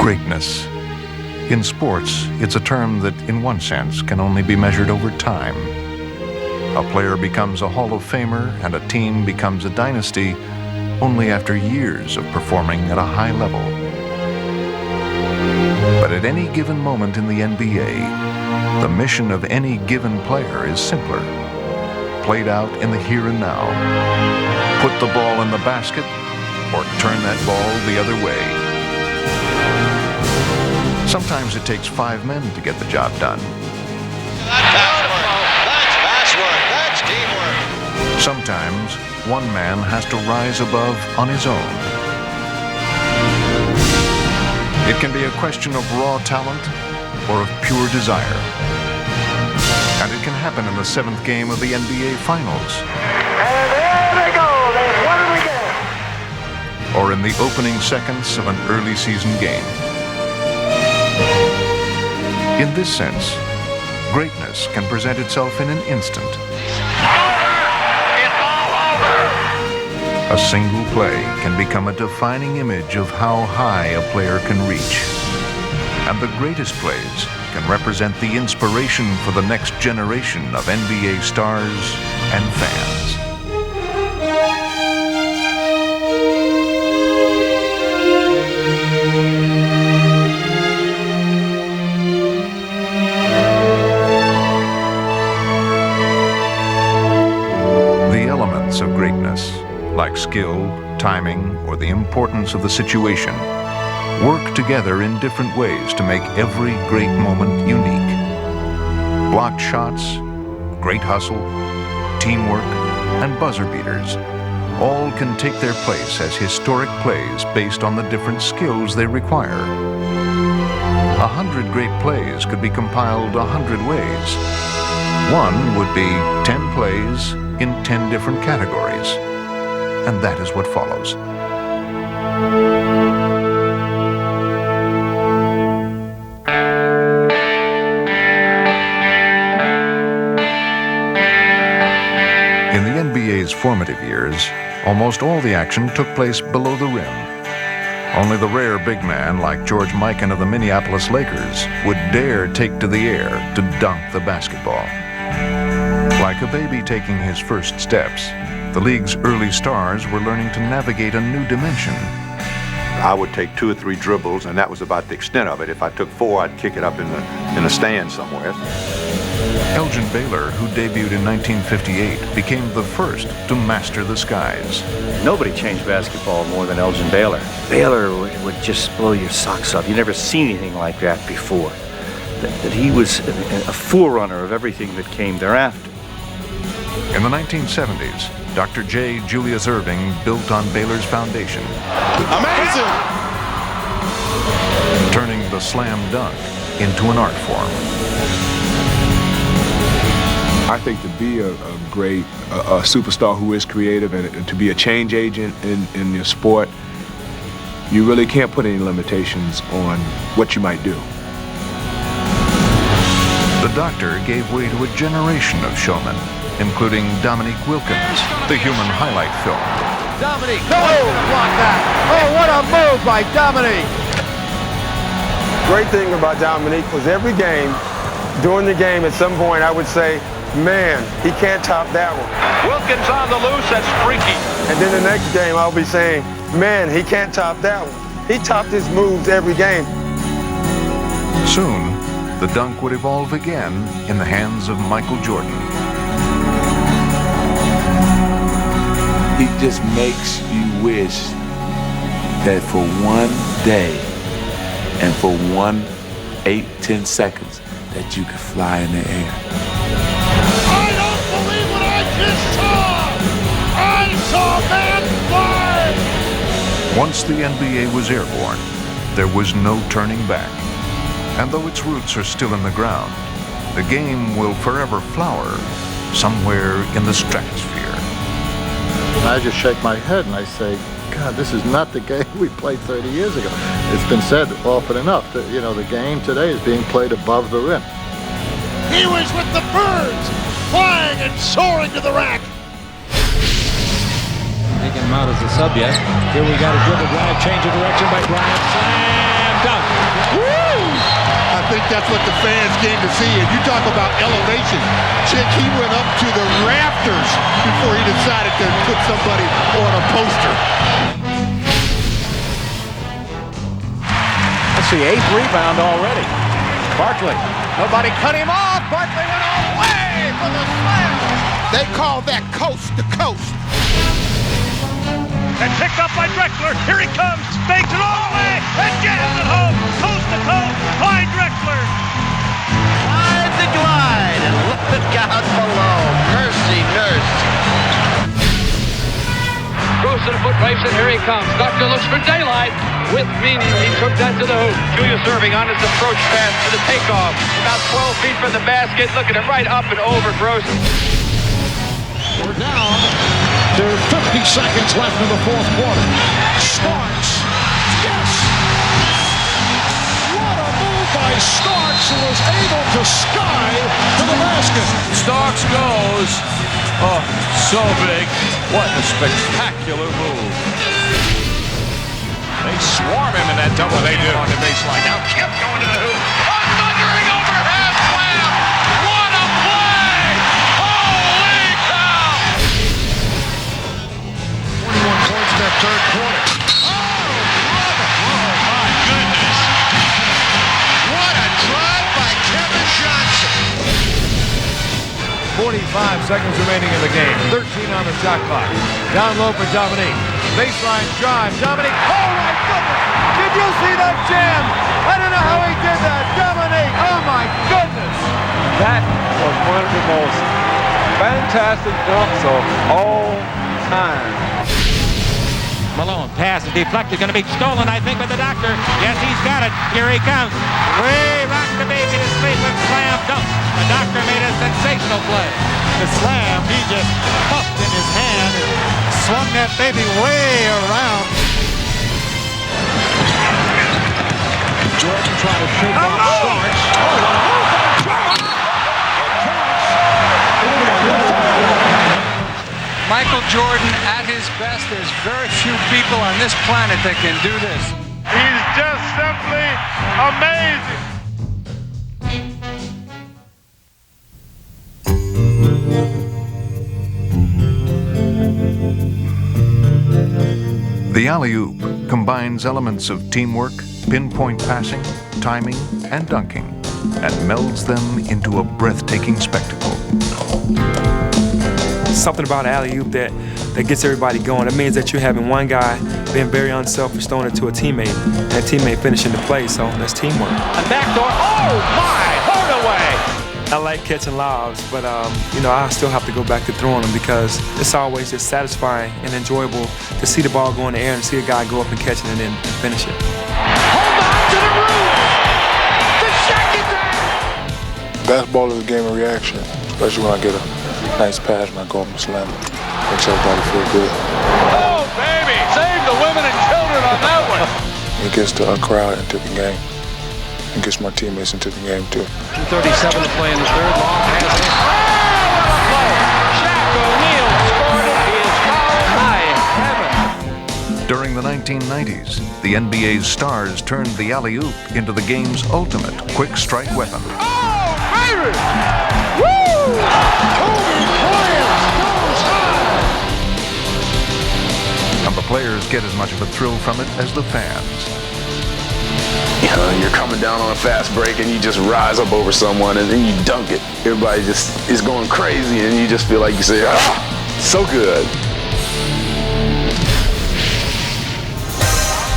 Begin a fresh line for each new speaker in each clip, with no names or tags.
Greatness. In sports, it's a term that, in one sense, can only be measured over time. A player becomes a Hall of Famer and a team becomes a dynasty only after years of performing at a high level. But at any given moment in the NBA, the mission of any given player is simpler, played out in the here and now. Put the ball in the basket or turn that ball the other way. Sometimes it takes 5 men to get the job done.
That's passwork. That's teamwork.
Sometimes one man has to rise above on his own. It can be a question of raw talent or of pure desire. And it can happen in the 7th game of the NBA Finals.
And there they go. They've won it again.
Or in the opening seconds of an early season game. In this sense, greatness can present itself in an instant.
It's all over.
A single play can become a defining image of how high a player can reach. And the greatest plays can represent the inspiration for the next generation of NBA stars and fans. Of greatness, like skill, timing, or the importance of the situation, work together in different ways to make every great moment unique. Blocked shots, great hustle, teamwork, and buzzer beaters all can take their place as historic plays based on the different skills they require. 100 great plays could be compiled 100 ways. One would be 10 plays in 10 different categories. And that is what follows. In the NBA's formative years, almost all the action took place below the rim. Only the rare big man like George Mikan of the Minneapolis Lakers would dare take to the air to dunk the basketball. Like a baby taking his first steps, the league's early stars were learning to navigate a new dimension.
I would take 2 or 3 dribbles, and that was about the extent of it. If I took 4, I'd kick it up in the stand somewhere.
Elgin Baylor, who debuted in 1958, became the first to master the skies.
Nobody changed basketball more than Elgin Baylor. Baylor would just blow your socks off. You'd never seen anything like that before. That he was a forerunner of everything that came thereafter.
In the 1970s, Dr. J. Julius Erving built on Baylor's foundation.
Amazing!
Turning the slam dunk into an art form.
I think to be a great superstar who is creative and to be a change agent in your sport, you really can't put any limitations on what you might do.
The Doctor gave way to a generation of showmen, including Dominique Wilkins, the human highlight film.
Dominique, block that. Oh, what a move by Dominique.
Great thing about Dominique was every game, during the game at some point I would say, man, he can't top that one.
Wilkins on the loose, that's freaky.
And then the next game I'll be saying, man, he can't top that one. He topped his moves every game.
Soon, the dunk would evolve again in the hands of Michael Jordan.
He just makes you wish that for one day and for 8-10 seconds that you could fly in the air.
I don't believe what I just saw! I saw man fly!
Once the NBA was airborne, there was no turning back. And though its roots are still in the ground, the game will forever flower somewhere in the stratosphere.
I just shake my head and I say, God, this is not the game we played 30 years ago. It's been said often enough that, the game today is being played above the rim.
He was with the birds, flying and soaring to the rack.
Taking him out as a sub yet. Here we got a dribble drive, change of direction by Bryant. Slam!
dunk.
I think that's what the fans came to see. And you talk about elevation. Chick, he went up to the rafters before he decided to put somebody on a poster.
That's the 8th rebound already. Barkley, nobody cut him off. Barkley went all the way for the slam.
They call that coast to coast.
And picked up by Drexler. Here he comes. Fakes it all the way. And jams it home. Coast to coast by Drexler.
Slide the glide and look out below. Mercy, nurse.
Goes to the foot race, and here he comes. Doctor looks for daylight. With meaning, he took that to the hoop. Julius serving on his approach pass to the takeoff. About 12 feet from the basket, looking it right up and over Gross.
We're down to 50 seconds left in the fourth quarter. Starks. Yes! What a move by Starks, who was able to sky to the basket.
Starks goes. Oh, so big. What a spectacular move. They swarm him in that double they do on the baseline. Now Kip going to the hoop. A thundering overhead slam. What a play! Holy cow!
21 points in that third quarter. Oh, brother! Oh, my goodness. What a drive by Kevin Johnson.
45 seconds remaining in the game. 13 on the shot clock. Down low for Dominique. Baseline drive. Dominique. Oh, my goodness. Did you see that jam? I don't know how he did that. Dominique. Oh, my goodness.
That was one of the most fantastic dunks of all time.
Malone pass is deflected, going to be stolen, I think, by the doctor. Yes, he's got it. Here he comes. Way rock the baby to sleep and slam dunk. The doctor made a sensational play. The slam, he just puffed in his hand and swung that baby way around.
Jordan trying to shake off Starks.
Michael Jordan at his best. There's very few people on this planet that can do this.
He's just simply amazing.
The alley-oop combines elements of teamwork, pinpoint passing, timing, and dunking, and melds them into a breathtaking spectacle.
Something about alley-oop that gets everybody going. It means that you're having one guy being very unselfish, throwing it to a teammate, and that teammate finishing the play, so that's teamwork.
A backdoor. Oh, my! Hardaway!
I like catching lobs, but I still have to go back to throwing them because it's always just satisfying and enjoyable to see the ball go in the air and see a guy go up and catch it and then finish it.
Hold on to the roof! The second down!
Basketball is a game of reaction, especially when I get a nice pass and I go up and slam it. Makes everybody feel good.
Oh, baby! Save the women and children on that one!
It gets the crowd into the game. It gets my teammates into the game too.
2:37 to play in the third. Long pass. Shaq O'Neal scored it. He is fouled by Kevin.
During the 1990s, the NBA's stars turned the alley-oop into the game's ultimate quick strike weapon.
Oh, baby! Woo! Kobe Bryant goes high!
And the players get as much of a thrill from it as the fans.
You're coming down on a fast break and you just rise up over someone and then you dunk it. Everybody just is going crazy and you just feel like you say, so good.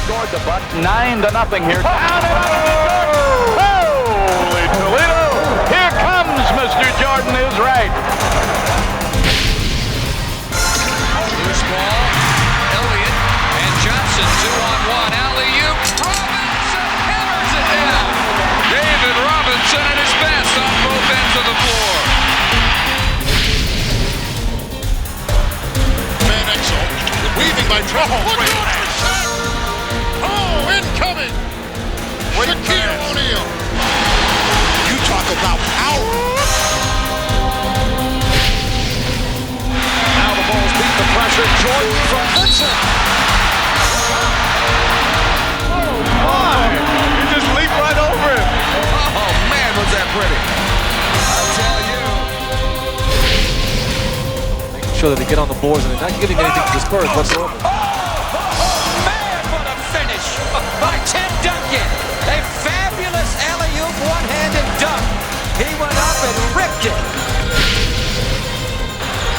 Scored the butt 9-0 here. Holy Toledo! Here comes Mr. Jordan is right.
Loose ball. Elliott and Johnson 2-on-1. Alley-oop. David Robinson at his best on both ends of the floor.
Van Exel, weaving by Trevor. Oh, incoming! Shaquille O'Neal. You talk about power. Now the ball's beat the pressure. Jordan from Vincent. Oh, my!
sure that they get on the boards and they're not giving anything to the Spurs whatsoever.
Man, what a finish by Tim Duncan. A fabulous alley-oop one-handed dunk. He went up and ripped it.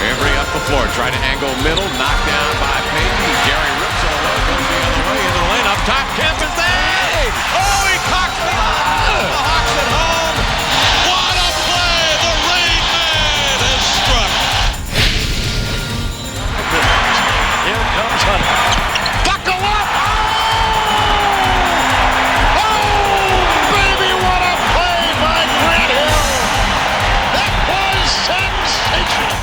Avery up the floor, trying to angle middle, knocked down by Payton. Gary rips it away, goes the other way into the lane, up top, Kemp is there! Oh, he cocks me up! The Hawks at home! What a play! The Rain Man has struck!
Here comes Hunter.
Buckle up!
Oh, baby, what a play by Grant Hill! That was sensational!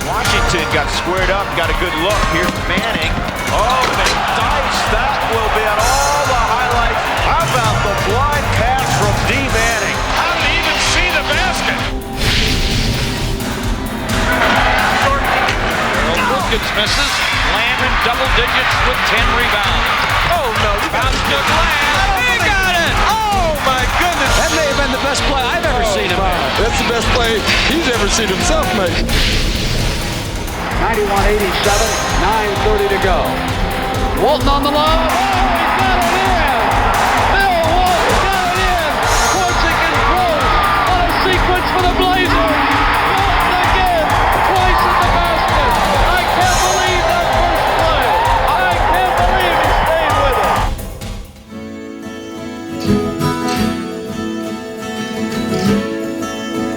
Washington got squared up, got a good look. Here's Manning. Oh, McDice, that will be on all the highlights. How about the blind pass from D. Manning?
How did he even see the basket?
Wilkins misses. Lamb in double digits with 10 rebounds. Oh, no. Bounce to Lamb. He got it. Oh, my goodness.
That may have been the best play I've ever seen him make.
That's the best play he's ever seen himself make.
91-87, 9:30 to go.
Walton on the line. Oh, he got it in. Bill Walton got it in. Forcing and throws on a sequence for the Blazers. Walton again, twice in the basket. I can't believe that first play. I can't believe he stayed with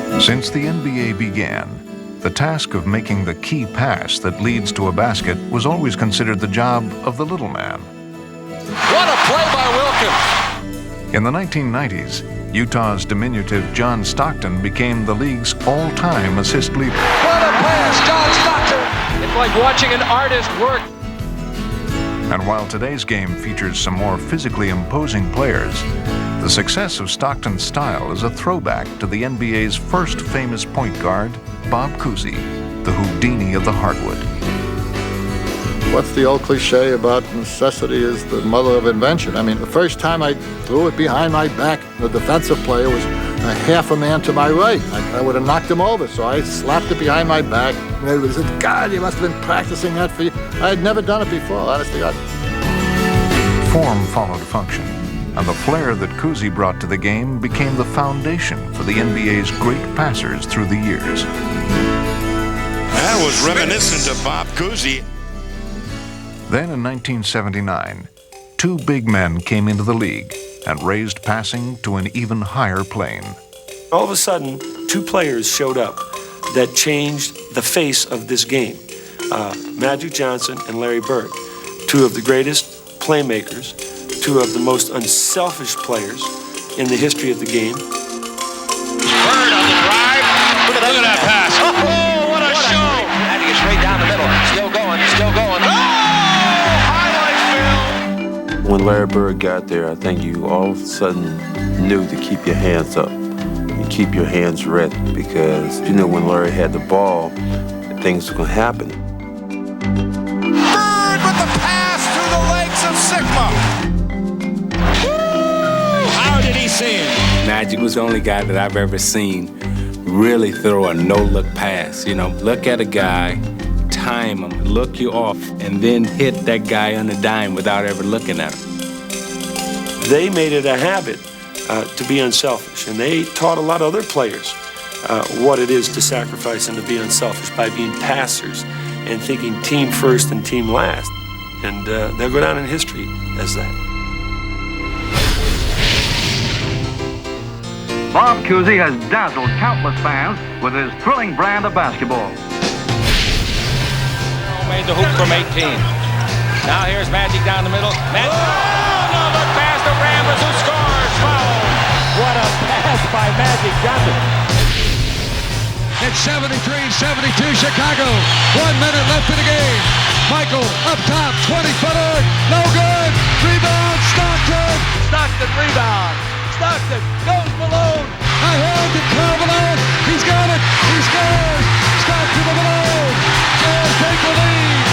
it.
Since the NBA began, the task of making the key pass that leads to a basket was always considered the job of the little man.
What a play by Wilkins.
In the 1990s, Utah's diminutive John Stockton became the league's all-time assist leader.
What a pass, John Stockton. It's like watching an artist work.
And while today's game features some more physically imposing players, the success of Stockton's style is a throwback to the NBA's first famous point guard, Bob Cousy, the Houdini of the hardwood.
What's the old cliche about necessity is the mother of invention? I mean, the first time I threw it behind my back, the defensive player was a half a man to my right. I would have knocked him over, so I slapped it behind my back. And everybody said, God, you must have been practicing that for you. I had never done it before, honestly.
Form followed function, and the flair that Cousy brought to the game became the foundation for the NBA's great passers through the years.
That was reminiscent of Bob Cousy.
Then in 1979, two big men came into the league and raised passing to an even higher plane.
All of a sudden, two players showed up that changed the face of this game. Magic Johnson and Larry Bird, two of the greatest playmakers, two of the most unselfish players in the history of the game.
Bird on the drive. Look at that pass. Oh, what a show.
Had to get straight down the middle. Still going, still going.
When Larry Bird got there, I think you all of a sudden knew to keep your hands up and keep your hands ready because, you know, when Larry had the ball, things were going to happen.
Bird with the pass through the legs of Sigma. How did he see it?
Magic was the only guy that I've ever seen really throw a no-look pass. You know, look at a guy, time him, look you off, and then hit that guy on a dime without ever looking at him.
They made it a habit to be unselfish, and they taught a lot of other players what it is to sacrifice and to be unselfish by being passers and thinking team first and team last. And they'll go down in history as that.
Bob Cousy has dazzled countless fans with his thrilling brand of basketball.
Made the hoop from 18. Now here's Magic down the middle. Magic. Oh, no, look past the Rambler who scores. Foul.
What a pass by Magic Johnson.
It's 73-72 Chicago. 1 minute left in the game. Michael up top, 20-footer, no good. Rebound, Stockton.
Stockton rebound. Stockton goes Malone.
Ahead to Karl Malone. He's got it. He scores. Stockton to Malone. Bears take the lead.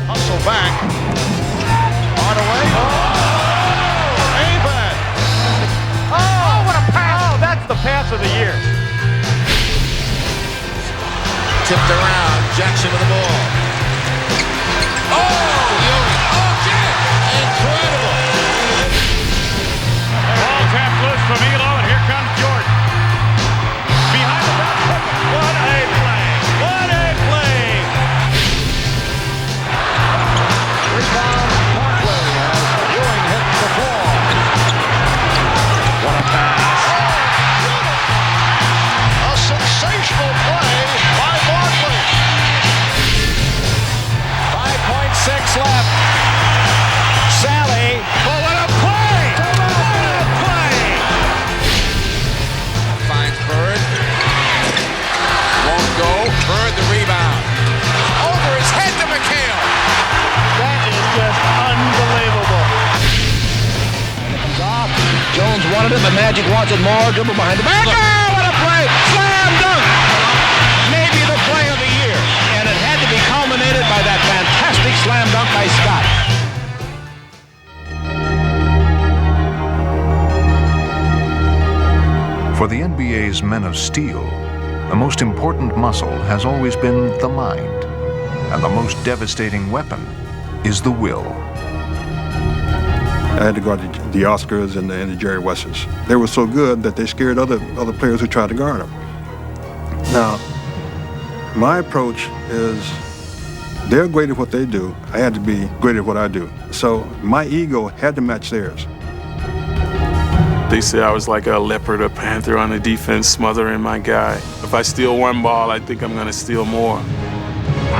Hustle back. Hardaway. Oh! Amen.
Oh, what a pass. Oh, that's the pass of the year.
tipped around. Jackson with the ball. Incredible.
Ball tapped loose from Elo, and here comes Jordan. Behind the back. What a play. What a play.
Rebound Barkley as Ewing hits the ball. What a pass.
A sensational play by Barkley.
5.6 left. Sally. Oh, what a play! What a play!
Finds Bird. Won't go. Bird the rebound. Over his head to McHale.
That is just unbelievable.
Comes off. Jones wanted it, but Magic wants it more. Dribble behind the back. Oh, what a play! Slam dunk! Maybe the play of the year. And it had to be culminated by that fantastic slam dunk by Scott.
For the NBA's men of steel, the most important muscle has always been the mind, and the most devastating weapon is the will.
I had to guard the Oscars and the Jerry Westers. They were so good that they scared other players who tried to guard them. Now, my approach is they're great at what they do. I had to be great at what I do. So my ego had to match theirs.
They said I was like a leopard or panther on the defense, smothering my guy. If I steal one ball, I think I'm going to steal more.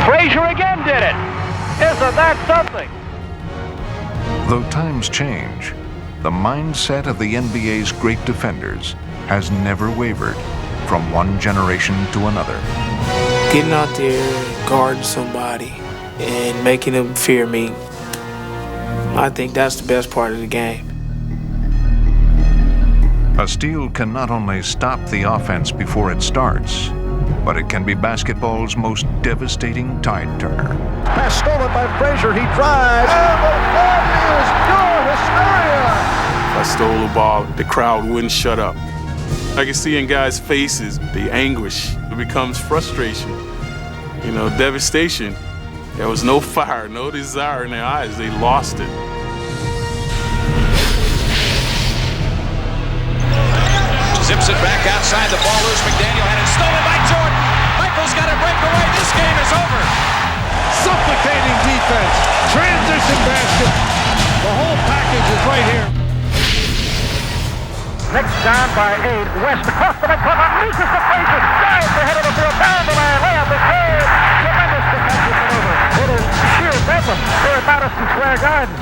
Frazier again did it. Isn't that something?
Though times change, the mindset of the NBA's great defenders has never wavered from one generation to another.
Getting out there, guarding somebody, and making them fear me, I think that's the best part of the game.
A steal can not only stop the offense before it starts, but it can be basketball's most devastating tide turner.
Pass stolen by Frazier. He drives. And the body is pure hysteria.
If I stole the ball, the crowd wouldn't shut up. I can see in guys' faces the anguish. It becomes frustration, devastation. There was no fire, no desire in their eyes. They lost it.
Zips it back outside, the ball loose. McDaniel had it stolen by Jordan. Michael's got to break away. This game is over.
Suffocating defense. Transition basket. The whole package is right here.
Next down by 8. West across the midcourt. Loses the Frazier. Dives the head of the field. Down the line. Layup is good. Tremendous defensive maneuver. It is sheer bedlam here at Madison Square Garden.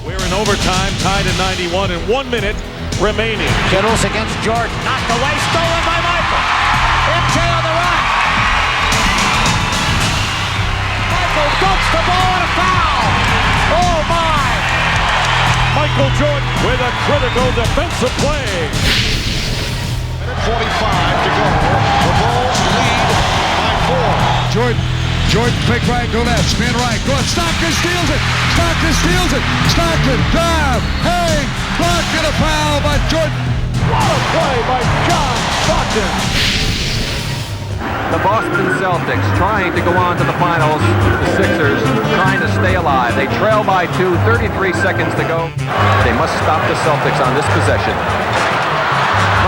We're in overtime, tied at 91 and 1 minute remaining.
Kittles against Jordan. Knocked away. Stolen by Michael. MJ on the run. Michael dumps the ball and a foul. Oh, my.
Michael Jordan with a critical defensive play.
Minute 45 to go. The Bulls lead by 4.
Jordan, fake right, go left, spin right, go left. Stockton steals it. Stockton, drive, hang, block, and a foul by Jordan. What a play by John Stockton.
The Boston Celtics trying to go on to the finals. The Sixers trying to stay alive. They trail by 2, 33 seconds to go. They must stop the Celtics on this possession.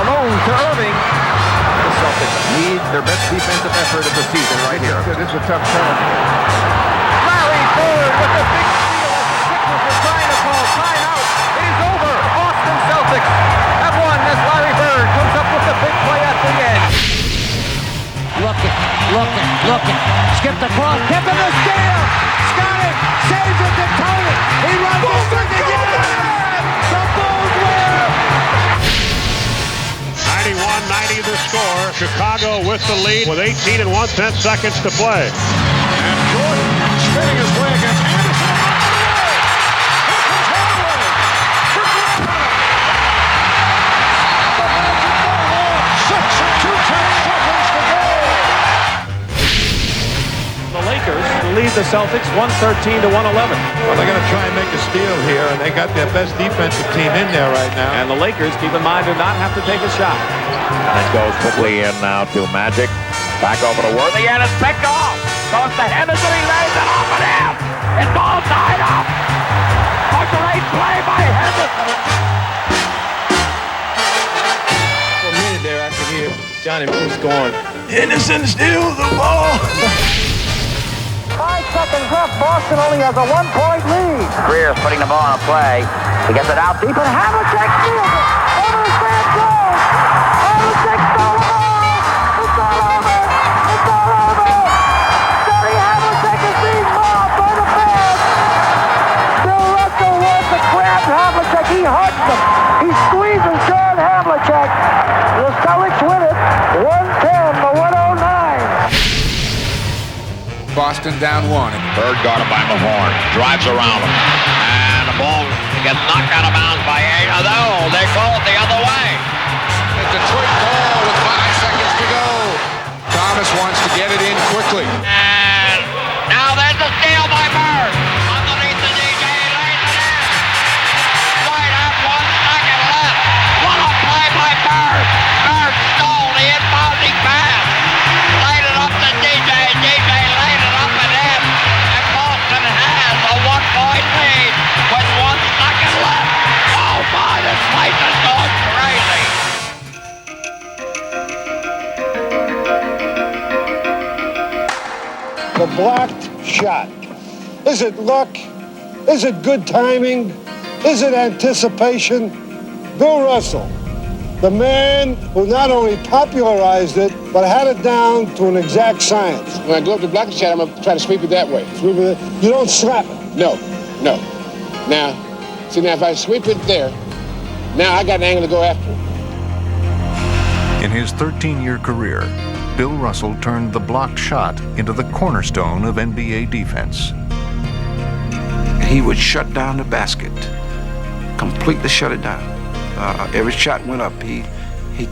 Malone to Irving. The Celtics need their best defensive effort of the season right here.
This is a tough turn.
Larry Bird with the big steal as the Sixers are trying to call timeout. It is over. Boston Celtics have won as Larry Bird comes up with the big play at the end.
Looking. Skipped across. Kept in the steal. Got it. Saves it to Tony. He runs it again. The Bulls win.
91-90 the score. Chicago with the lead with 18 and 1/10 seconds to play.
And Jordan spinning his way against Anderson.
Lead the Celtics 113 to 111. Well, they're going to try and make a steal here, and they got their best defensive team in there right now.
And the Lakers, keep in mind, do not have to take a shot.
And goes quickly in now to Magic.
Back over to Worthy, and it's picked off. Goes to Henderson, he lays it off at him. It's all tied up. A great play by Henderson.
For a minute there, I could hear Johnny Moose going,
Henderson steals the ball.
5 seconds left. Boston only has a 1-point lead. Greer's putting the ball on a play. He gets it out deep, and Havlicek steals it. Over the fence goes. Havlicek stole the ball. It's all over. It's all over. Johnny Havlicek is being mobbed by the fans. Bill Russell wants to grab Havlicek. He hugs him. He squeezes John Havlicek. The Celtics win it. 110-109.
Boston down 1.
Bird guarded by Mahorn. Drives around him. And the ball gets knocked out of bounds by Ada. No, they call it the other way.
A Detroit ball with 5 seconds to go. Thomas wants to get it in quickly.
And now there's a steal by Bird. Underneath the DJ, lays it in. Right at 1 second left. What a play by Bird. Bird stole the inbounding pass. Laid it up to DJ. DJ laid it up and in. And Boston has a 1-point lead with 1 second left. Oh my, this place is going crazy.
The blocked shot. Is it luck? Is it good timing? Is it anticipation? Bill Russell, the man who not only popularized it, but had it down to an exact science.
When I go up to block the shot, I'm going to try to sweep it that way.
Sweep it. You don't slap it.
No. Now, see, now if I sweep it there, now I got an angle to go after it.
In his 13-year career, Bill Russell turned the blocked shot into the cornerstone of NBA defense.
He would shut down the basket, completely shut it down. Every shot went up, he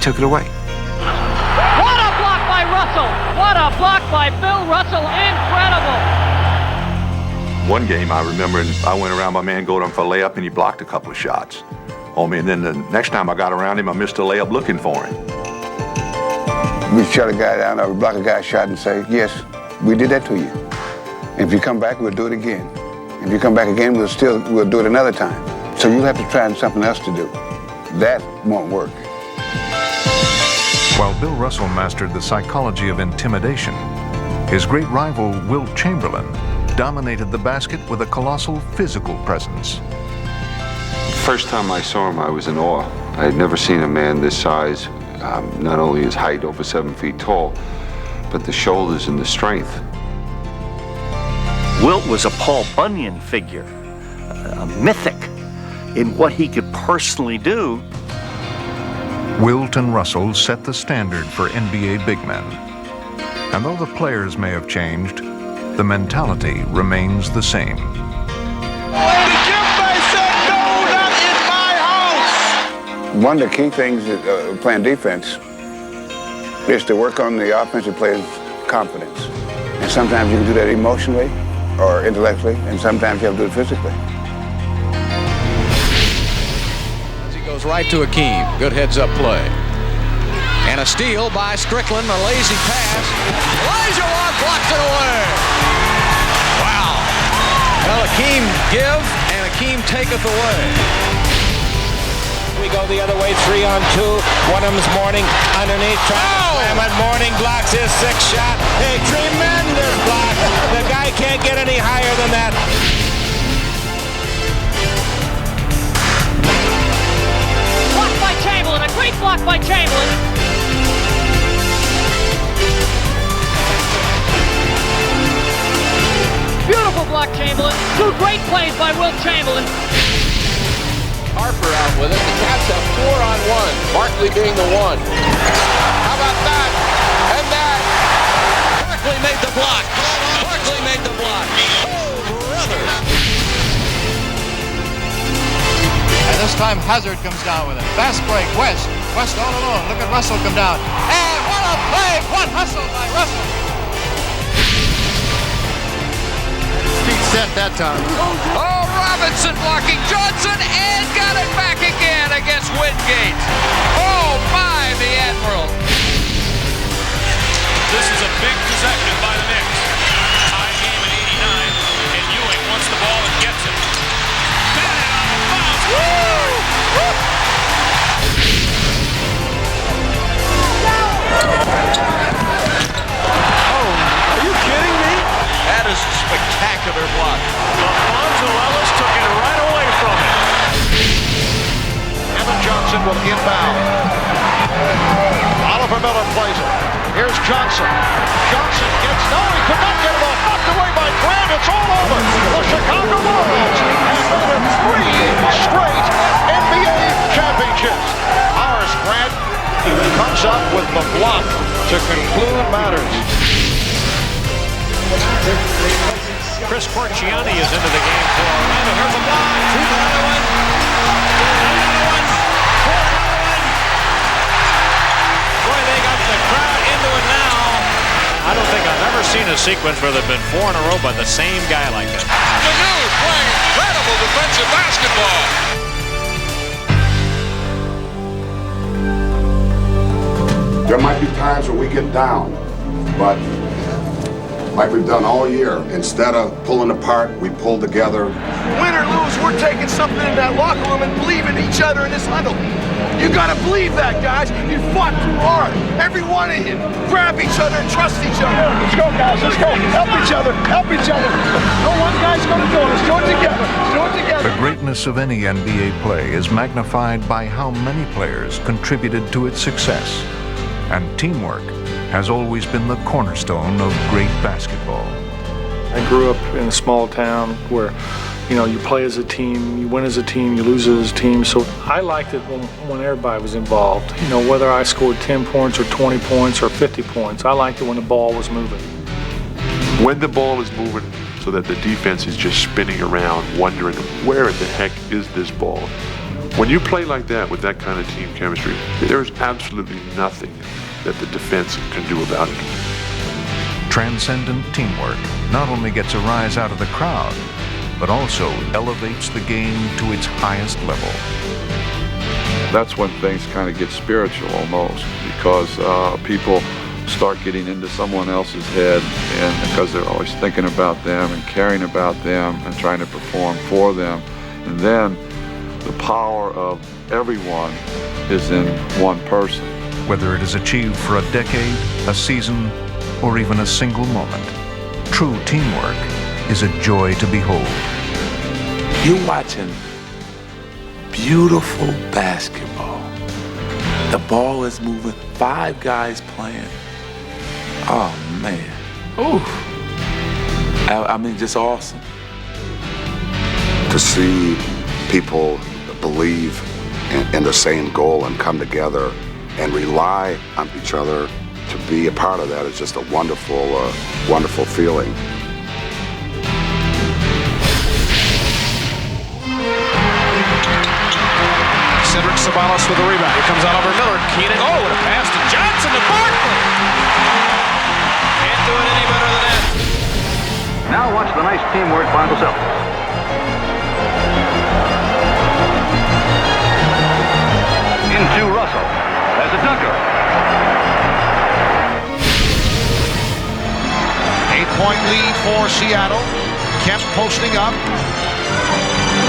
took it away.
What a block by Russell! What a block by Bill Russell! Incredible!
One game I remember, I went around my man Golden for a layup, and he blocked a couple of shots on me. And then the next time I got around him, I missed a layup looking for him.
We shut a guy down, or we block a guy's shot and say, yes, we did that to you. And if you come back, we'll do it again. If you come back again, we'll do it another time. So you'll have to try something else to do. That won't work.
While Bill Russell mastered the psychology of intimidation, his great rival, Wilt Chamberlain, dominated the basket with a colossal physical presence.
First time I saw him, I was in awe. I had never seen a man this size, not only his height, over 7 feet tall, but the shoulders and the strength.
Wilt was a Paul Bunyan figure, a mythic in what he could personally do.
Wilt and Russell set the standard for NBA big men. And though the players may have changed, the mentality remains the same.
One of the key things playing defense is to work on the offensive player's confidence. And sometimes you can do that emotionally or intellectually, and sometimes you have to do it physically.
He goes right to Akeem. Good heads-up play. And a steal by Strickland, a lazy pass. Elijah Watt blocks it away. Wow. Well, Akeem give, and Akeem taketh away.
We go the other way, 3-on-2. One of them's Mourning underneath. Mourning blocks his 6th shot. A tremendous block. The guy can't get any higher than that.
Blocked by Chamberlain. A great block by Chamberlain. Beautiful block, Chamberlain. 2 great plays by Wilt Chamberlain.
Harper out with it. The Cats have 4-on-1. Barkley being the one. How about that? And that.
Barkley made the block. Barkley made the block. Oh, brother.
And this time Hazard comes down with it. Fast break. West all alone. Look at Russell come down. And what a play. What hustle by Russell.
Feet set that time.
Oh, Robinson blocking Johnson and got it back again against Wingate. Oh, my, the Admiral. This is a big possession by the Knicks. Tie game at 89, and Ewing wants the ball and gets it. Bennett on the bounce. Woo!
Oh, are you kidding me? That is a spectacular block. Alfonso Ellis took it right away from him.
Evan Johnson will inbound. Oliver Miller plays it. Here's Johnson. Johnson gets, no, he could not get it off. Knocked away by Grant. It's all over. The Chicago Bulls have made 3 straight NBA championships. Horace Grant comes up with the block to conclude matters.
Chris Corciani is into the game for Orlando. Here's a block. Another one. Another one. For another one. Boy, they got the crowd into it now. I don't think I've ever seen a sequence where there have been 4 in a row by the same guy like that.
Manu playing incredible defensive basketball.
There might be times where we get down, but like we've done all year, instead of pulling apart, we pull together.
Win or lose, we're taking something in that locker room and believing each other in this huddle. You gotta believe that, guys. You fought too hard. Every one of you. Grab each other and trust each other. Let's go, guys. Let's go. Help each other. Help each other. No one guy's gonna do it. Let's do it together. Let's do it together.
The greatness of any NBA play is magnified by how many players contributed to its success. And teamwork has always been the cornerstone of great basketball.
I grew up in a small town where, you play as a team, you win as a team, you lose as a team. So I liked it when everybody was involved. Whether I scored 10 points or 20 points or 50 points, I liked it when the ball was moving.
When the ball is moving so that the defense is just spinning around, wondering where in the heck is this ball? When you play like that with that kind of team chemistry, there's absolutely nothing that the defense can do about it.
Transcendent teamwork not only gets a rise out of the crowd, but also elevates the game to its highest level.
That's when things kind of get spiritual almost, because people start getting into someone else's head, and because they're always thinking about them and caring about them and trying to perform for them. And then the power of everyone is in one person.
Whether it is achieved for a decade, a season, or even a single moment, true teamwork is a joy to behold.
You're watching beautiful basketball. The ball is moving, 5 guys playing. Oh, man. Ooh. I mean, just awesome.
To see people believe in the same goal and come together and rely on each other to be a part of that is just a wonderful, wonderful feeling.
Cedric Ceballos with the rebound. Here comes Oliver Miller. Keenan. Oh, and a pass to Johnson to Barkley. Can't do it any better than that.
Now watch the nice teamwork by the Celtics. Into Russell as a dunker.
8-point lead for Seattle. Kemp posting up.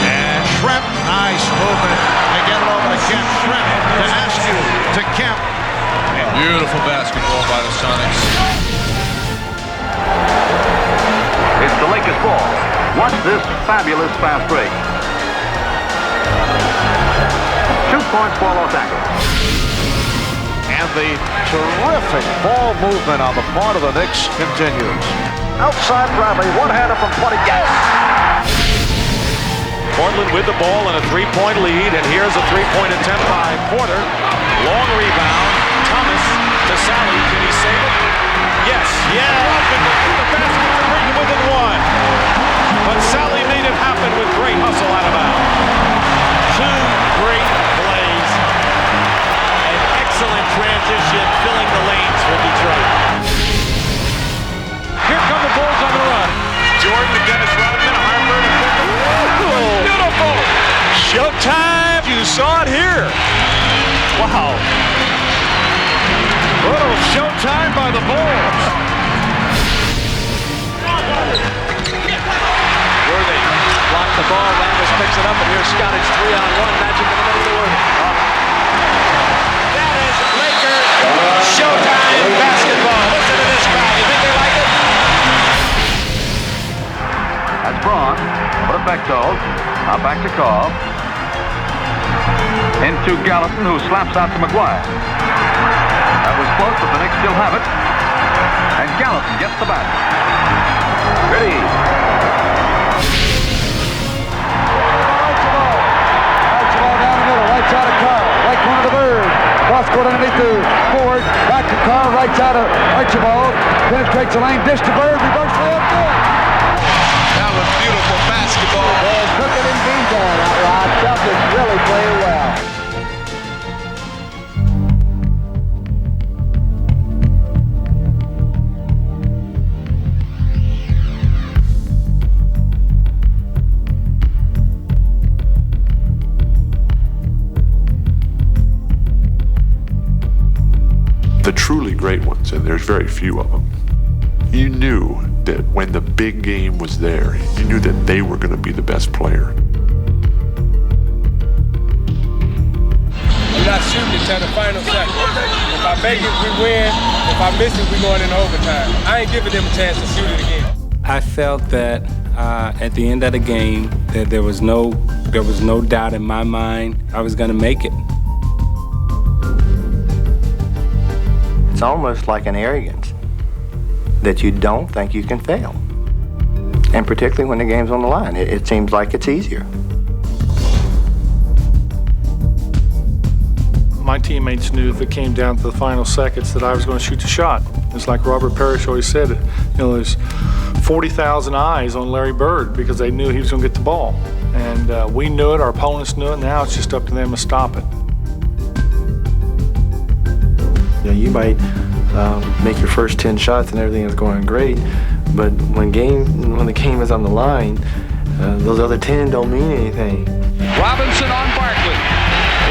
And Shrem, nice movement. They get it over to Kemp. Shrem to Askew to Kemp.
And beautiful basketball by the Sonics.
It's the Lakers ball. Watch this fabulous fast break. 2 points for Los Angeles.
And the terrific ball movement on the part of the Knicks continues.
Outside Bradley, one-hander from 20. Yes!
Portland with the ball and a 3-point lead, and here's a 3-point attempt by Porter. Long rebound. Thomas to Sally. Can he save it? Yes. Yeah. The basket to bring him within 1. But Sally made it happen with great hustle out of bounds. 2 great plays. An excellent transition, filling the lanes for Detroit. Here come the Bulls on the run. Jordan to Dennis Rodman, Harper to beautiful! Showtime! You saw it here. Wow. Little
showtime by the Bulls.
Worthy blocked the ball. Ramos picks it up, and here's Scottish 3-on-1. Magic in the middle to Worthy. That is Lakers showtime basketball. Listen to this crowd. You think they like it?
That's Braun. What a Bechtel. Now back to Call. Into Gallatin, who slaps out to McGuire. That was close, but the Knicks still have it. And Gallatin gets the basket. Ready.
Down the middle, right side of Carl, right corner of the Bird. Cross court underneath to Ford, back to Carl, right side of Archibald. Penetrates the lane, dish to Bird, reverse layup, good.
That was beautiful basketball.
There's cooking and beans on that, Rod. Celtics really playing well.
The truly great ones, and there's very few of them, you knew that when the big game was there, you knew that they were going to be the best player.
I'm not shooting until the final second. If I make it, we win. If I miss it, we going into overtime. I ain't giving them a chance to shoot it again.
I felt that at the end of the game, that there was no doubt in my mind I was going to make it.
It's almost like an arrogance that you don't think you can fail. And particularly when the game's on the line, it seems like it's easier.
My teammates knew if it came down to the final seconds that I was going to shoot the shot. It's like Robert Parrish always said, there's 40,000 eyes on Larry Bird because they knew he was going to get the ball. And we knew it, our opponents knew it, now it's just up to them to stop it.
You might make your first 10 shots and everything is going great, but when the game is on the line, those other 10 don't mean anything.
Robinson on Barkley.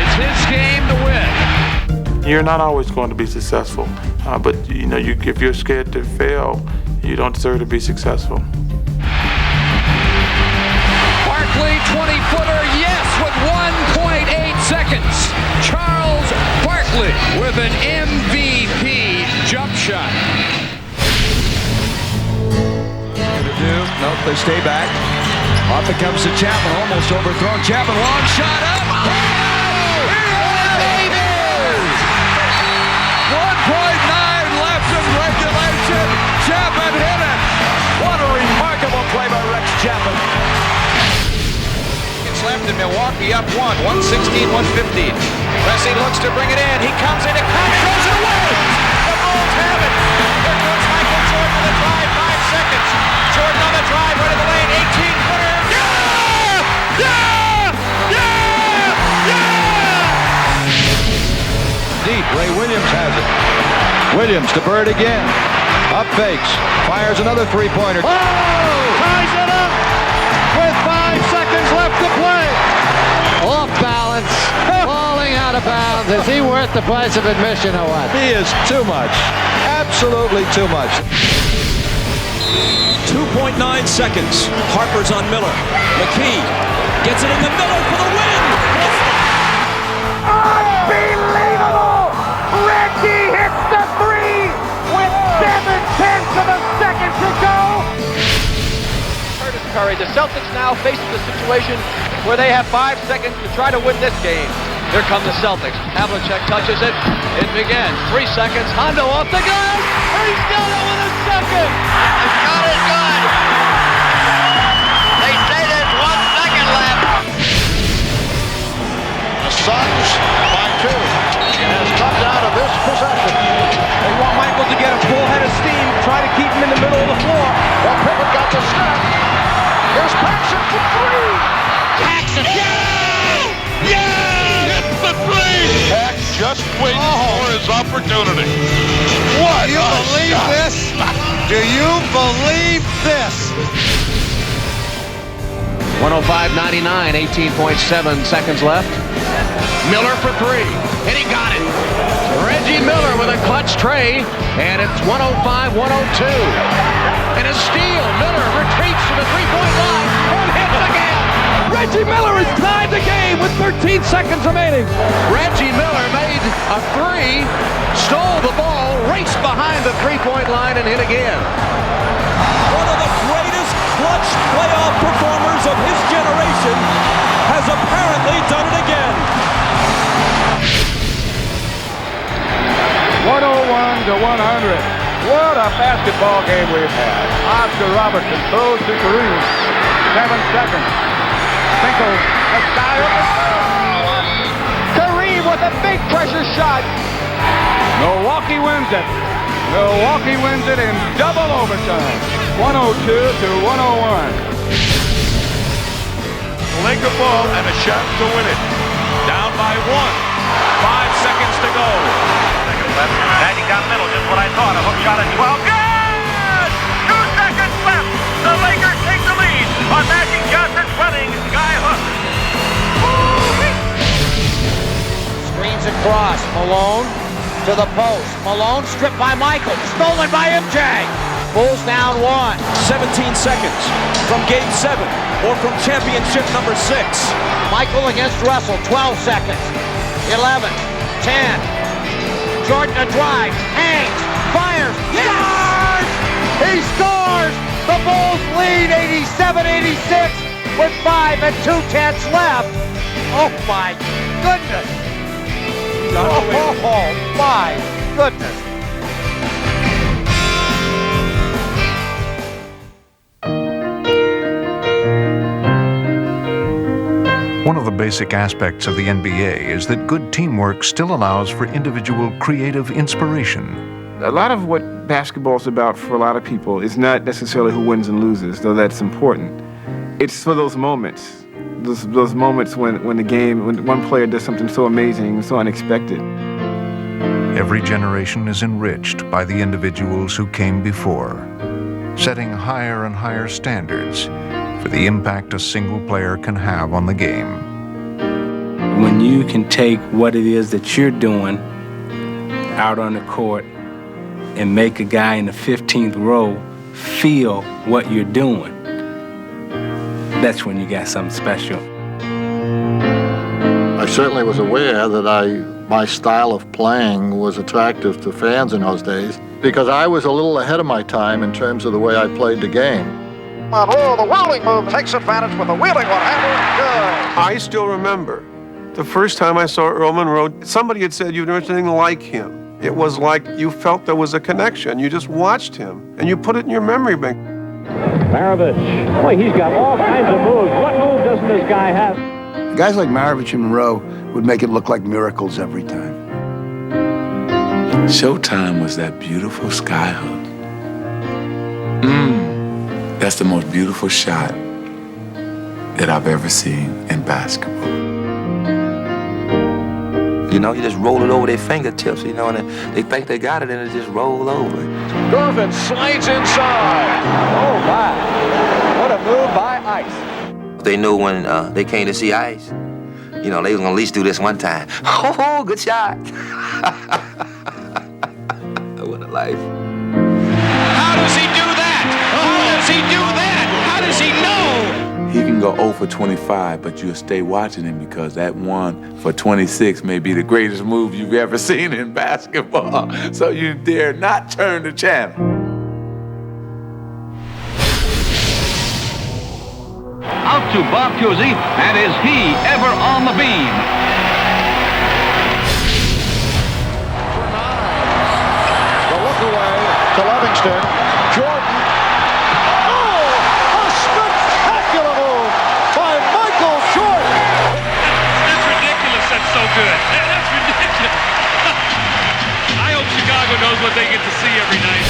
It's his game to win.
You're not always going to be successful, but if you're scared to fail, you don't deserve to be successful.
Barkley, 20-footer, yes, with 1.8 seconds. Charles Barkley with an MVP jump shot.
Nope, they stay back. Off it comes to Chapman, almost overthrown. Chapman, long shot up. Oh! It is! 1.9 left in regulation. Chapman hit it. What a remarkable play by Rex Chapman.
It's left in Milwaukee up 116-115. Messi looks to bring it in. He comes in, it throws it away. The Bulls have it. Here goes Michael Jordan on the drive, 5 seconds. Jordan on the drive, right in the lane, 18-footer. Yeah! Yeah! Yeah! Yeah!
Deep, Ray Williams has it. Williams to Bird again. Up fakes, fires another three-pointer.
Oh! Ties it up with 5 seconds left to play.
Off balance, falling out of bounds. Is he worth the price of admission or what?
He is too much. Absolutely too much.
2.9 seconds. Harper's on Miller. McKee gets it in the middle for the win.
Unbelievable! Reggie hits the three with 7/10 of a second to go.
Curtis Curry, the Celtics now facing the situation where they have 5 seconds to try to win this game. Here come the Celtics. Havlicek touches it. It begins. 3 seconds. Hondo off the gun. He's got it with a second.
He's got it good. They say there's 1 second left.
The Suns by 2. Has come down to this possession.
They want Michael to get a full head of steam. Try to keep him in the middle of the floor.
Well, Pippen got the step. Here's Paxson for 3.
Paxson. Yeah! Yeah! Hits the three.
Pax just waiting for his opportunity.
What? Do you believe this? Do you believe this?
105.99, 18.7 seconds left. Miller for 3, and he got it. Ready
Reggie Miller with a clutch tray, and it's 105-102. And a steal. Miller retreats to the three-point line and hits again.
Reggie Miller has tied the game with 13 seconds remaining.
Reggie Miller made a three, stole the ball, raced behind the three-point line, and hit again.
One of the greatest clutch playoff performers of his generation has apparently done it again.
101-100. What a basketball game we've had. Oscar Robertson throws to Kareem. 7 seconds. Finkel, a style. Kareem with a big pressure shot. Milwaukee wins it. Milwaukee wins it in double overtime. 102-101.
Laker ball and a shot to win it. Down by 1. 5 seconds to go.
And he got middle, just what I thought. A hook shot at 12. Good! 2 seconds left. The Lakers take the lead on Magic Johnson's running sky hook.
Screens across. Malone to the post. Malone stripped by Michael. Stolen by MJ. Bulls down 1.
17 seconds from game 7 or from championship number 6.
Michael against Russell. 12 seconds. 11. 10. Jordan a drive, hangs, fires, yes! He scores! The Bulls lead 87-86 with 5 and 2/10 left. Oh my goodness! Oh my goodness!
One of the basic aspects of the NBA is that good teamwork still allows for individual creative inspiration.
A lot of what basketball's about for a lot of people is not necessarily who wins and loses, though that's important. It's for those moments. Those moments when one player does something so amazing and so unexpected.
Every generation is enriched by the individuals who came before, setting higher and higher standards for the impact a single player can have on the game.
When you can take what it is that you're doing out on the court and make a guy in the 15th row feel what you're doing, that's when you got something special.
I certainly was aware that my style of playing was attractive to fans in those days because I was a little ahead of my time in terms of the way I played the game.
Monroe, the whirling move, takes advantage with a wheeling one-hander. Good.
I still remember the first time I saw Earl Monroe, somebody had said you've never seen anything like him. It was like you felt there was a connection. You just watched him, and you put it in your memory bank.
Maravich. Boy, he's got all kinds of moves. What move doesn't this guy have?
Guys like Maravich and Monroe would make it look like miracles every time.
Showtime was that beautiful sky hook. That's the most beautiful shot that I've ever seen in basketball.
You know, you just roll it over their fingertips, you know, and they think they got it, and it just roll over.
Garvin slides inside.
Oh, my. What a move by Ice.
They knew when they came to see Ice, you know, they was gonna at least do this one time. Oh, good shot. What a life.
How does he do that? How does he do that? How does he know?
He can go 0 for 25, but you'll stay watching him because that 1 for 26 may be the greatest move you've ever seen in basketball. So you dare not turn the channel.
Out to Bob Cousy, and is he ever on the beam?
The look away to Livingston. Jordan. Oh, a spectacular move by Michael Jordan.
That's ridiculous. That's so good. That's ridiculous. I hope Chicago knows what they get to see every night.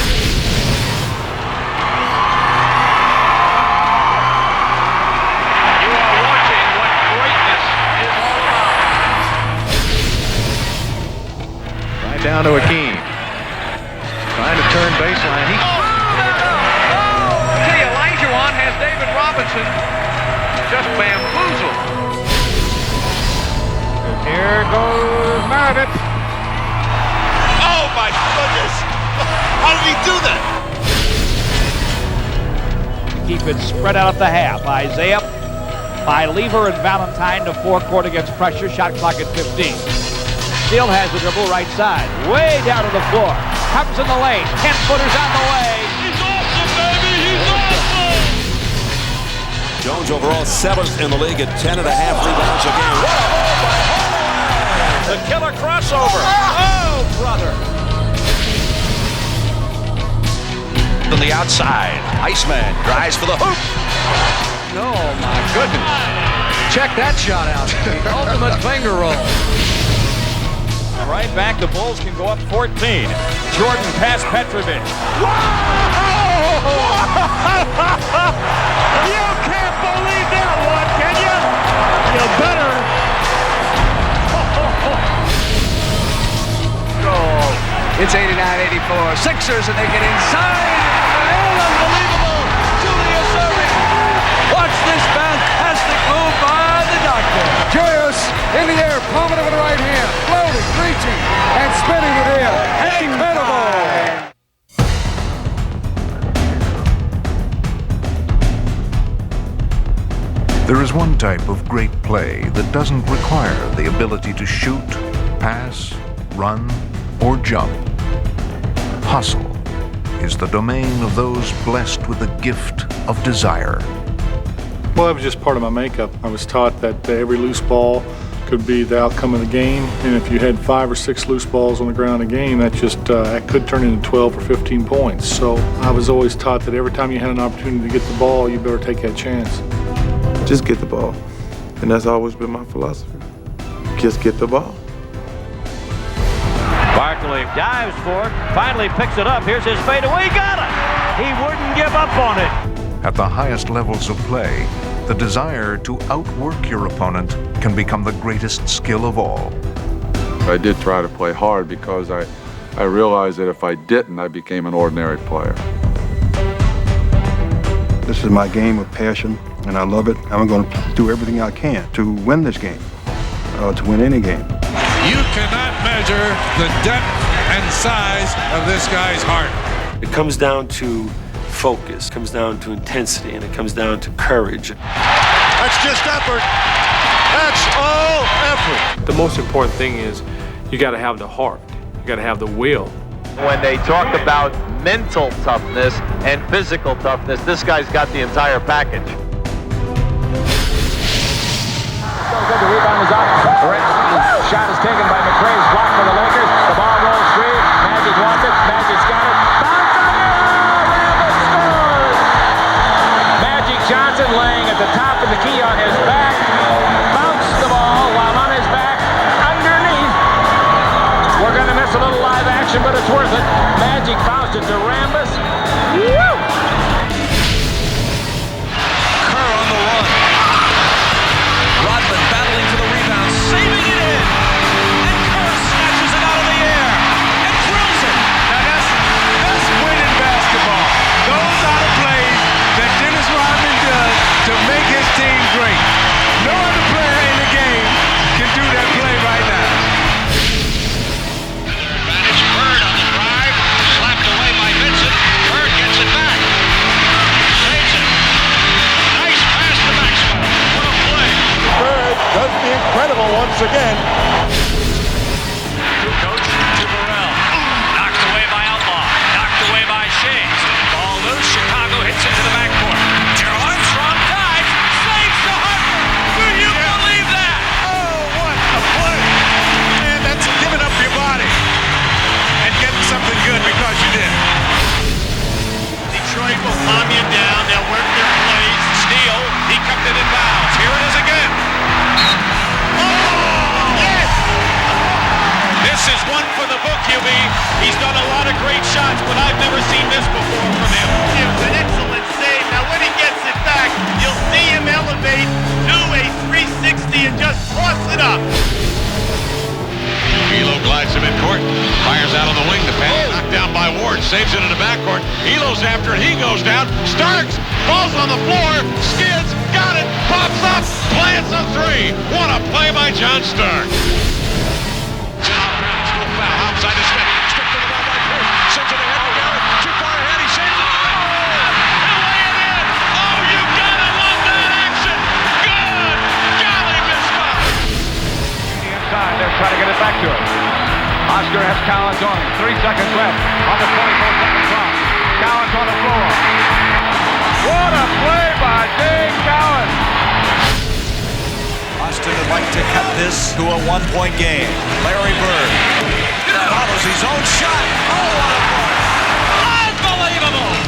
You are watching what greatness is all about.
Right down to Akeem. Trying to turn baseline. He
See, Elijah has David Robinson just bamboozled.
Here goes Maravich.
my goodness! How did he do that?
Keep it spread out at the half. Isaiah by Lever and Valentine to forecourt against pressure. Shot clock at 15. Still has the dribble right side. Way down to the floor. Comes in the lane. 10-footers on the way.
He's awesome, baby! He's awesome!
Jones overall 7th in the league at 10.5 rebounds a game. What a hole by Hall!
The killer crossover. Oh, brother.
On the outside, Iceman drives for the hoop.
Oh, my goodness. Check that shot out. The ultimate finger roll. Right back, the Bulls can go up 14. Jordan past Petrovic.
You can't believe that one, can you? You better.
It's 89-84. Sixers, and they get inside. Unbelievable. Julius Erving. Watch this fantastic move by the doctor.
Julius in the air, palming it with the right hand, floating, reaching, and spinning it in. Incredible.
There is one type of great play that doesn't require the ability to shoot, pass, run, or jump. Hustle is the domain of those blessed with the gift of desire.
Well, that was just part of my makeup. I was taught that every loose ball could be the outcome of the game, and if you had 5 or 6 loose balls on the ground in a game, that could turn into 12 or 15 points. So I was always taught that every time you had an opportunity to get the ball, you better take that chance.
Just get the ball, and that's always been my philosophy. Just get the ball.
Barkley dives for it, finally picks it up. Here's his fadeaway, got it! He wouldn't give up on it.
At the highest levels of play, the desire to outwork your opponent can become the greatest skill of all.
I did try to play hard because I realized that if I didn't, I became an ordinary player.
This is my game of passion, and I love it. I'm going to do everything I can to win this game, to win any game.
You cannot measure the depth and size of this guy's heart.
It comes down to focus, it comes down to intensity, and it comes down to courage.
That's just effort. That's all effort.
The most important thing is you got to have the heart. You got to have the will.
When they talk about mental toughness and physical toughness, this guy's got the entire package.
The rebound is up. The shot is taken by McRae. It's blocked for the Lakers. The ball rolls free. Magic wants it. Magic's got it. Bounce in the air. Rambis scores. Magic Johnson laying at the top of the key on his back. Bounced the ball while on his back. Underneath. We're going to miss a little live action, but it's worth it. Magic bounced it to Rambis. Woo!
Kerr on the run. Rodman battling for the rebound, saving it in. And Kerr snatches it out of the air and drills it.
Now that's winning basketball. Those are the plays that Dennis Rodman does to make his team great. No other player in the game can do that play right now.
Advantage, Bird on the drive. Slapped away by Vincent. Bird gets it back. Saves it. Nice pass to Maxwell. What a play.
Bird does the incredible once again.
To coach, to Burrell. Knocked away by Outlaw. Knocked away by Shades. Ball loose. Chicago hits into the backcourt. Armstrong dives. Saves to Harper. Do you believe that?
Oh, what a play. Man, that's giving up your body and getting something good because you did.
Detroit will calm you down. They'll work their plays.
Steal. He kept it in bounds. Here it is again.
Yes!
This is one for the book, UB. He's done a lot of great shots, but I've never seen this before from him.
It was an excellent save. Now when he gets it back, you'll see him elevate, do a 360 and just toss it up.
Elo glides him in court, fires out on the wing. The pass knocked down by Ward, saves it in the backcourt. Elo's after it, he goes down. Starks falls on the floor, skids, got it, pops up, plants a three. What a play by John Stark. Foul outside of Smith. Stripped to the
Oscar has Collins on him. 3 seconds left on the 24-second clock. Collins on the floor. What a play by Dave Collins.
Austin would like to cut this to a one-point game. Larry Bird follows his own shot. Oh, what a play. Unbelievable.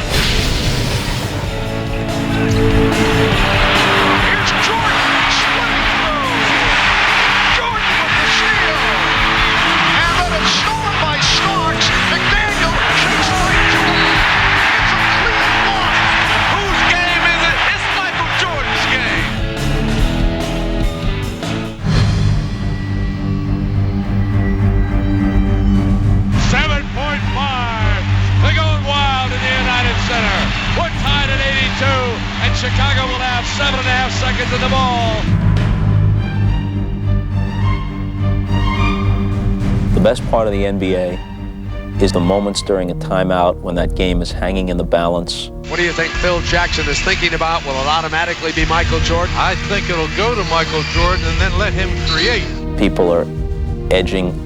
Here's Jordan swimming through. Jordan with the steal. And then it's stolen by Starks. McDaniel kicks right to him. It's a clean block.
Whose game is it? It's Michael Jordan's game. They're going wild in the United Center. We're tied at 82, and Chicago will have 7.5 seconds in the ball.
The best part of the NBA is the moments during a timeout when that game is hanging in the balance.
What do you think Phil Jackson is thinking about? Will it automatically be Michael Jordan? I think it'll go to Michael Jordan and then let him create.
People are edging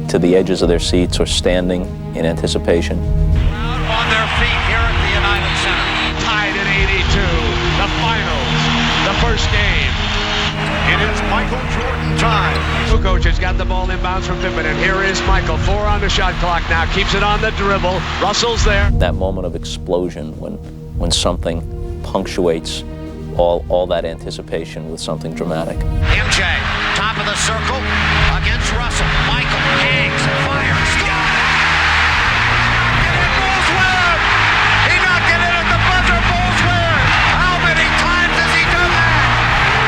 to the edges of their seats or standing in anticipation.
On their feet here at the United Center. Tied at 82. The finals. The first game. It is Michael Jordan time. Kukoc has got the ball inbounds from Pippen, and here is Michael. 4 on the shot clock now. Keeps it on the dribble. Russell's there.
That moment of explosion when something punctuates all that anticipation with something dramatic.
MJ, top of the circle against Russell. Michael hangs, fires, scores! And it Bulls win! He knocked it in at the buzzer, Bulls win! How many times has he done that?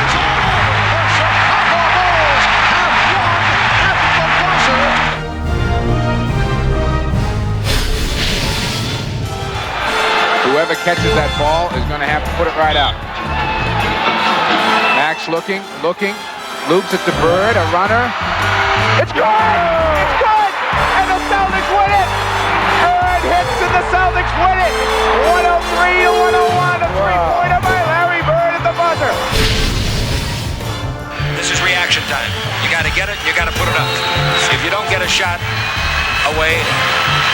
It's all over. The Chicago Bulls have won at the buzzer.
Whoever catches that ball is going to have to put it right out. Max looking, loops it to Bird, a runner. It's good! It's good! And the Celtics win it! Bird hits and the Celtics win it! 103 to 101, a three-pointer by Larry Bird at the buzzer.
This is reaction time. You got to get it, you got to put it up. If you don't get a shot away,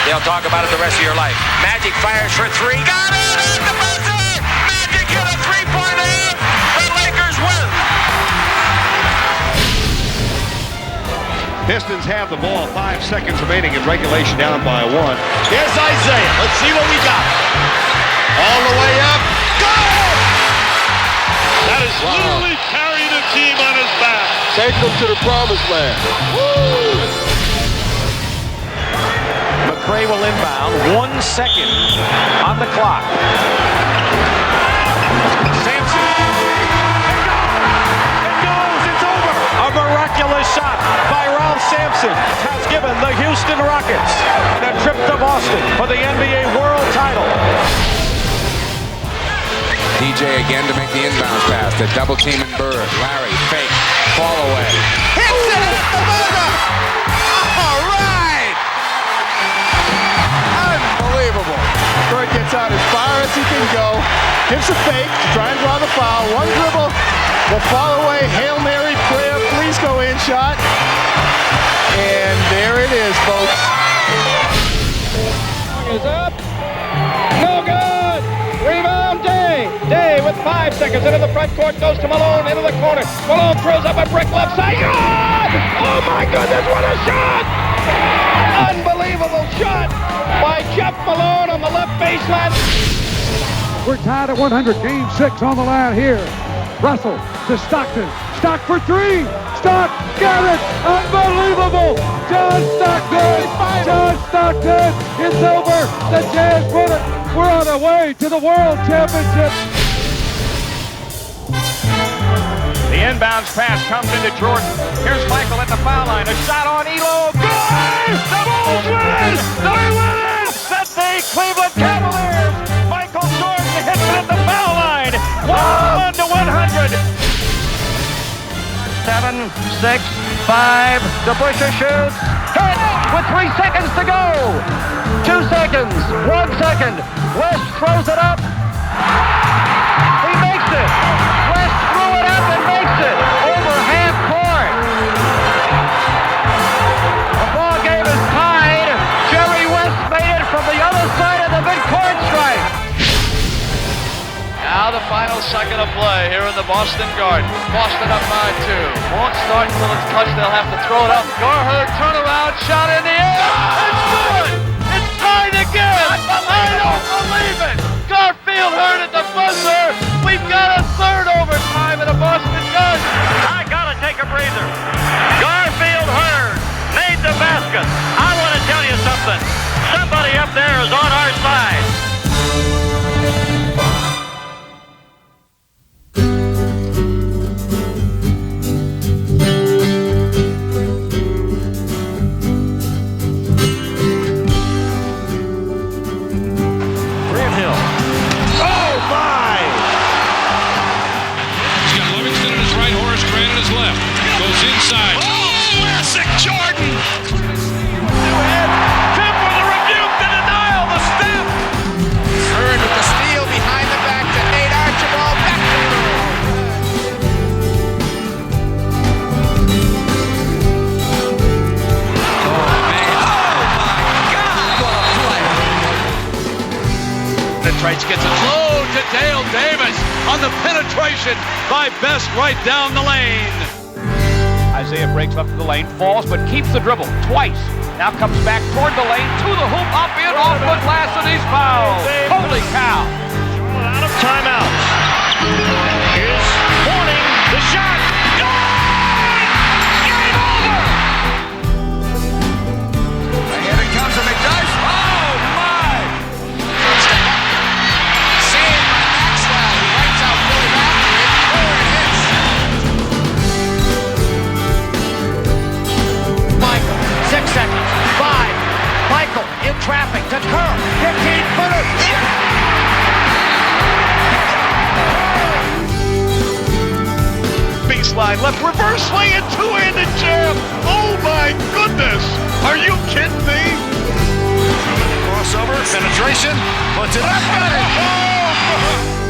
they'll talk about it the rest of your life. Magic fires for 3. Got it at the buzzer! Magic hit a three-pointer! The Lakers win!
Pistons have the ball. 5 seconds remaining in regulation, down by 1. Here's Isaiah. Let's see what we got. All the way up. Go! That is literally carrying the team on his back. Take them to the promised land. Woo!
McRae will inbound. 1 second on the clock. Sampson. It goes. It's over. A miraculous shot by Ralph Sampson has given the Houston Rockets a trip to Boston for the NBA World Title.
DJ again to make the inbounds pass. The double team and Bird. Larry fake. Fall away.
Hits it at the buzzer! All right!
Unbelievable. Bird gets out as far as he can go. Gives a fake to try and draw the foul. One dribble. The fall away. Hail Mary prayer. Please go in shot. And there it is, folks.
Is up. No good. Rebound Day. Day with 5 seconds into the front court. Goes to Malone into the corner. Malone throws up a brick left side. Good! Oh my goodness, what a shot! Unbelievable shot by Jeff Malone on the left baseline.
We're tied at 100. Game 6 on the line here. Russell to Stockton. Stock for 3. Stock got it. Unbelievable. John Stockton. John Stockton. It's over. The Jazz win it. We're on our way to the World Championship.
The inbounds pass comes into Jordan. Here's Michael at the foul line. A shot on Elo. Good! The Bulls win! They win! Set the Cleveland Cavaliers. Michael Jordan hits it at the foul line. 1 to 100.
7, 6, 5. DeBusschere shoots. Hit with 3 seconds to go. 2 seconds. 1 second. West throws it up. He makes it. West threw it up and makes it over half court. The ball game is
play here in the Boston Garden. Boston up by 2. Won't start until it's touched. They'll have to throw it up. Garher, turnaround, shot in the air. It's good. It's tied again. I don't believe it. Garfield hurt at the buzzer. We've got a third overtime in a Boston Garden.
I gotta take a breather. Garfield Hurd made the basket. I want to tell you something. Somebody up there is on our side.
Inside. Oh, classic Jordan!
Tim with a rebuke, the denial, the step.
Hurd with the steal behind the back to Nate Archibald. Back to
Penetrates, gets it low to Dale Davis on the penetration by Best right down the lane. Isaiah breaks up to the lane, falls, but keeps the dribble twice. Now comes back toward the lane, to the hoop, up in, off the glass, and he's fouled. Holy cow.
Out of timeouts. Here's Horning, the shot. Good! Game over!
And here it comes from McDuff. Oh, my! Saved by Maxwell. He lights out Billy after it. Where it hits.
Michael, 6 seconds, 5. Michael in traffic to Kerr, 15-footer. Baseline left, reverse swing and two-handed jam. Oh my goodness! Are you kidding me?
Crossover, penetration, puts it up.
Oh!